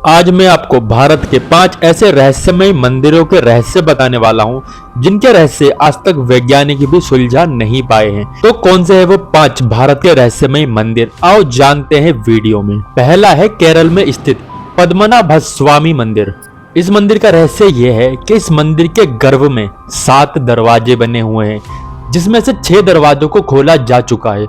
आज मैं आपको भारत के 5 ऐसे रहस्यमय मंदिरों के रहस्य बताने वाला हूँ जिनके रहस्य आज तक वैज्ञानिक भी सुलझा नहीं पाए हैं। तो कौन से है वो 5 भारत के रहस्यमय मंदिर, आओ जानते हैं वीडियो में। पहला है केरल में स्थित पद्मनाभ स्वामी मंदिर। इस मंदिर का रहस्य ये है कि इस मंदिर के गर्भ में 7 दरवाजे बने हुए हैं, जिसमें से 6 दरवाजों को खोला जा चुका है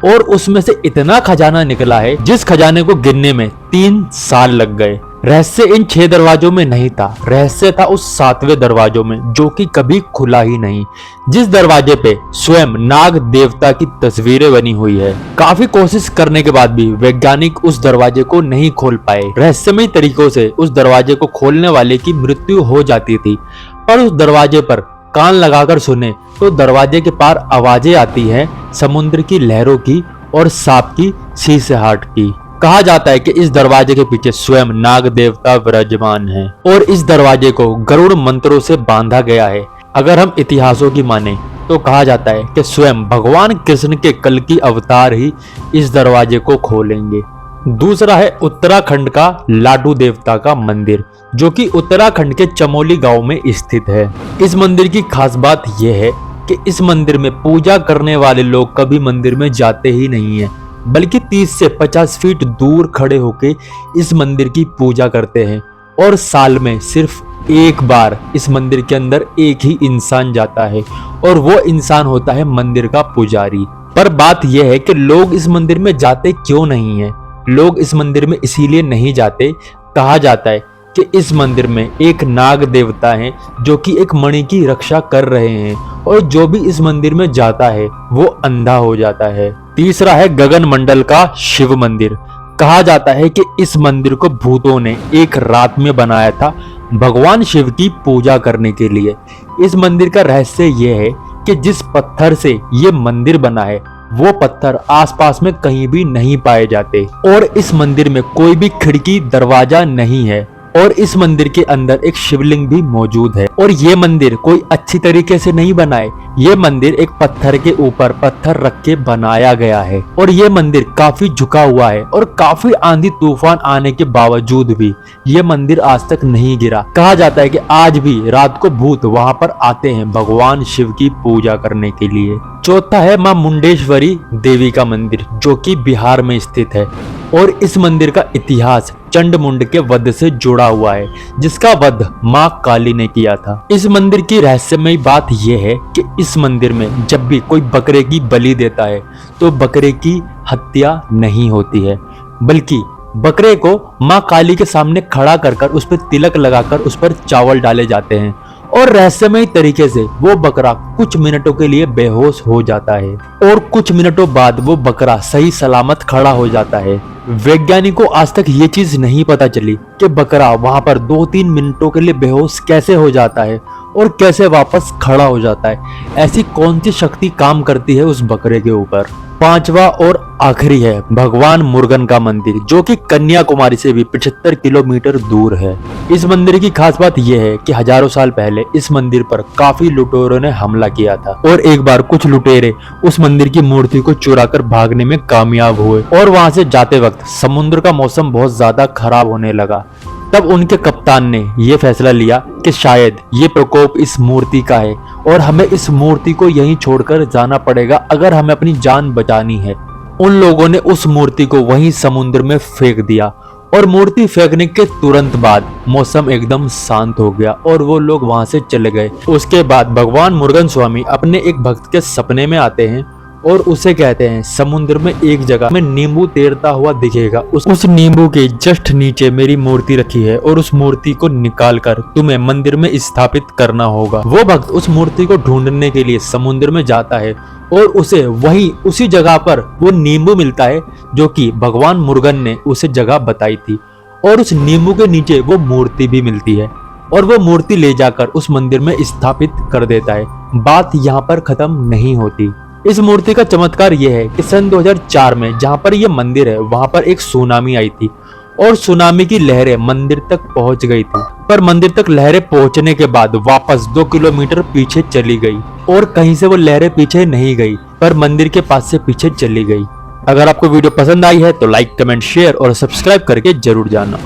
और उसमें से इतना खजाना निकला है जिस खजाने को गिनने में 3 साल लग गए। रहस्य इन 6 दरवाजों में नहीं था, रहस्य था उस 7वें दरवाजों में जो कि कभी खुला ही नहीं, जिस दरवाजे पे स्वयं नाग देवता की तस्वीरें बनी हुई है। काफी कोशिश करने के बाद भी वैज्ञानिक उस दरवाजे को नहीं खोल पाए। रहस्यमय तरीकों से उस दरवाजे को खोलने वाले की मृत्यु हो जाती थी, पर उस दरवाजे पर कान लगाकर सुने तो दरवाजे के पार आवाजें आती हैं समुद्र की लहरों की और सांप की सीसहाट की। कहा जाता है कि इस दरवाजे के पीछे स्वयं नाग देवता विराजमान है और इस दरवाजे को गरुड़ मंत्रों से बांधा गया है। अगर हम इतिहासों की माने तो कहा जाता है कि स्वयं भगवान कृष्ण के कल की अवतार ही इस दरवाजे को खोलेंगे। दूसरा है उत्तराखंड का लाडू देवता का मंदिर, जो कि उत्तराखंड के चमोली गांव में स्थित है। इस मंदिर की खास बात यह है कि इस मंदिर में पूजा करने वाले लोग कभी मंदिर में जाते ही नहीं है, बल्कि 30 से 50 फीट दूर खड़े होकर इस मंदिर की पूजा करते हैं और साल में सिर्फ एक बार इस मंदिर के अंदर एक ही इंसान जाता है और वो इंसान होता है मंदिर का पुजारी। पर बात यह है कि लोग इस मंदिर में जाते क्यों नहीं है। लोग इस मंदिर में इसीलिए नहीं जाते, कहा जाता है कि इस मंदिर में एक नाग देवता है जो कि एक मणि की रक्षा कर रहे हैं और जो भी इस मंदिर में जाता है वो अंधा हो जाता है। तीसरा है गगन मंडल का शिव मंदिर। कहा जाता है कि इस मंदिर को भूतों ने एक रात में बनाया था भगवान शिव की पूजा करने के लिए। इस मंदिर का रहस्य यह है कि जिस पत्थर से ये मंदिर बना है वो पत्थर आसपास में कहीं भी नहीं पाए जाते और इस मंदिर में कोई भी खिड़की दरवाजा नहीं है और इस मंदिर के अंदर एक शिवलिंग भी मौजूद है। और ये मंदिर कोई अच्छी तरीके से नहीं बना है, ये मंदिर एक पत्थर के ऊपर पत्थर रख के बनाया गया है और ये मंदिर काफी झुका हुआ है और काफी आंधी तूफान आने के बावजूद भी ये मंदिर आज तक नहीं गिरा। कहा जाता है कि आज भी रात को भूत वहां पर आते हैं भगवान शिव की पूजा करने के लिए। चौथा है मां मुंडेश्वरी देवी का मंदिर, जो कि बिहार में स्थित है और इस मंदिर का इतिहास चंडमुंड के वध से जुड़ा हुआ है, जिसका वध मां काली ने किया था। इस मंदिर की रहस्यमय बात यह है कि इस मंदिर में जब भी कोई बकरे की बलि देता है तो बकरे की हत्या नहीं होती है, बल्कि बकरे को मां काली के सामने खड़ा कर उस पर तिलक लगाकर उस पर चावल डाले जाते हैं और रहस्यमय तरीके से वो बकरा कुछ मिनटों के लिए बेहोश हो जाता है और कुछ मिनटों बाद वो बकरा सही सलामत खड़ा हो जाता है। वैज्ञानिकों को आज तक ये चीज नहीं पता चली कि बकरा वहां पर 2-3 मिनटों के लिए बेहोश कैसे हो जाता है और कैसे वापस खड़ा हो जाता है। ऐसी कौन सी शक्ति काम करती है उस बकरे के ऊपर। पांचवा और आखिरी है भगवान मुर्गन का मंदिर, जो कि कन्याकुमारी से भी 75 किलोमीटर दूर है। इस मंदिर की खास बात यह है कि हजारों साल पहले इस मंदिर पर काफी लुटेरों ने हमला किया था और एक बार कुछ लुटेरे उस मंदिर की मूर्ति को चुराकर भागने में कामयाब हुए और वहां से जाते वक्त समुद्र का मौसम बहुत ज्यादा खराब होने लगा। तब उनके कप्तान ने यह फैसला लिया कि शायद ये प्रकोप इस मूर्ति का है और हमें इस मूर्ति को यहीं छोड़कर जाना पड़ेगा अगर हमें अपनी जान बचानी है। उन लोगों ने उस मूर्ति को वहीं समुद्र में फेंक दिया और मूर्ति फेंकने के तुरंत बाद मौसम एकदम शांत हो गया और वो लोग वहां से चले गए। उसके बाद भगवान मुर्गन स्वामी अपने एक भक्त के सपने में आते हैं और उसे कहते हैं समुद्र में एक जगह में नींबू तैरता हुआ दिखेगा, उस नींबू के जस्ट नीचे मेरी मूर्ति रखी है और उस मूर्ति को निकाल कर तुम्हें मंदिर में स्थापित करना होगा। वो भक्त उस मूर्ति को ढूंढने के लिए समुद्र में जाता है और उसे वही उसी जगह पर वो नींबू मिलता है जो कि भगवान मुर्गन ने उसे जगह बताई थी और उस नींबू के नीचे वो मूर्ति भी मिलती है और वो मूर्ति ले जाकर उस मंदिर में स्थापित कर देता है। बात यहाँ पर खत्म नहीं होती। इस मूर्ति का चमत्कार यह है कि सन 2004 में जहां पर यह मंदिर है वहां पर एक सुनामी आई थी और सुनामी की लहरें मंदिर तक पहुंच गई थी, पर मंदिर तक लहरें पहुंचने के बाद वापस 2 किलोमीटर पीछे चली गई और कहीं से वो लहरें पीछे नहीं गई पर मंदिर के पास से पीछे चली गई। अगर आपको वीडियो पसंद आई है तो लाइक, कमेंट, शेयर और सब्सक्राइब करके जरूर जाना।